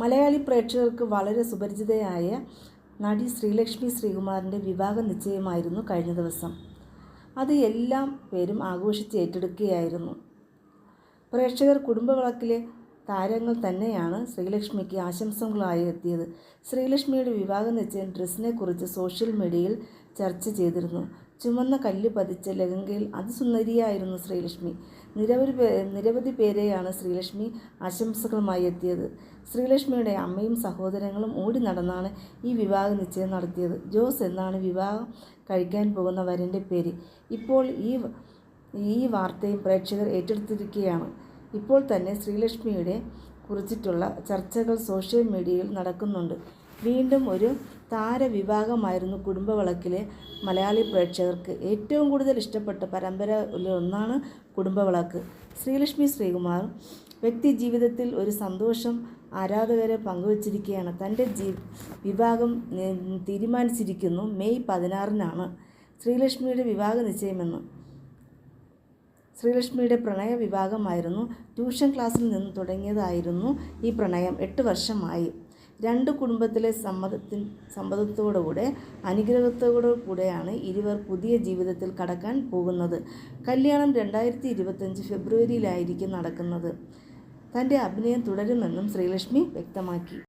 മലയാളി പ്രേക്ഷകർക്ക് വളരെ സുപരിചിതയായ നടി ശ്രീലക്ഷ്മി ശ്രീകുമാറിൻ്റെ വിവാഹ നിശ്ചയമായിരുന്നു കഴിഞ്ഞ ദിവസം. അത് എല്ലാം പേരും ആഘോഷിച്ച് ഏറ്റെടുക്കുകയായിരുന്നു. പ്രേക്ഷകർ കുടുംബവിളക്കിലെ താരങ്ങൾ തന്നെയാണ് ശ്രീലക്ഷ്മിക്ക് ആശംസകളായി എത്തിയത്. ശ്രീലക്ഷ്മിയുടെ വിവാഹ നിശ്ചയം ഡ്രസ്സിനെക്കുറിച്ച് സോഷ്യൽ മീഡിയയിൽ ചർച്ച ചെയ്തിരുന്നു. ചുമന്ന കല്ല് പതിച്ച ലഹങ്കയിൽ അതിസുന്ദരിയായിരുന്നു ശ്രീലക്ഷ്മി. നിരവധി പേരെയാണ് ശ്രീലക്ഷ്മി ആശംസകളുമായി എത്തിയത്. ശ്രീലക്ഷ്മിയുടെ അമ്മയും സഹോദരങ്ങളും ഓടി നടന്നാണ് ഈ വിവാഹ നിശ്ചയം നടത്തിയത്. ജോസ് എന്നാണ് വിവാഹം കഴിക്കാൻ പോകുന്ന വരൻ്റെ പേര്. ഇപ്പോൾ ഈ വാർത്തയും പ്രേക്ഷകർ ഏറ്റെടുത്തിരിക്കുകയാണ്. ഇപ്പോൾ തന്നെ ശ്രീലക്ഷ്മിയുടെ കുറിച്ചിട്ടുള്ള ചർച്ചകൾ സോഷ്യൽ മീഡിയയിൽ നടക്കുന്നുണ്ട്. വീണ്ടും ഒരു താരവിവാഹമായിരുന്നു കുടുംബവിളക്കിലെ മലയാളി പ്രേക്ഷകർക്ക് ഏറ്റവും കൂടുതൽ ഇഷ്ടപ്പെട്ട പരമ്പരയിലൊന്നാണ് കുടുംബവിളക്ക്. ശ്രീലക്ഷ്മി ശ്രീകുമാർ വ്യക്തി ജീവിതത്തിൽ ഒരു സന്തോഷം ആരാധകരെ പങ്കുവച്ചിരിക്കുകയാണ്. തൻ്റെ വിവാഹം തീരുമാനിച്ചിരിക്കുന്നു. മെയ് 16-നാണ് ശ്രീലക്ഷ്മിയുടെ വിവാഹ നിശ്ചയമെന്ന്. ശ്രീലക്ഷ്മിയുടെ പ്രണയ വിവാഹമായിരുന്നു. ട്യൂഷൻ ക്ലാസ്സിൽ നിന്ന് തുടങ്ങിയതായിരുന്നു ഈ പ്രണയം. 8 വർഷമായി. രണ്ട് കുടുംബത്തിലെ സമ്മതത്തോടുകൂടെ അനുഗ്രഹത്തോടുകൂടെയാണ് ഇരുവർ പുതിയ ജീവിതത്തിൽ കടക്കാൻ പോകുന്നത്. കല്യാണം 2025 ഫെബ്രുവരിയിലായിരിക്കും നടക്കുന്നത്. തൻ്റെ അഭിനയം തുടരുമെന്നും ശ്രീലക്ഷ്മി വ്യക്തമാക്കി.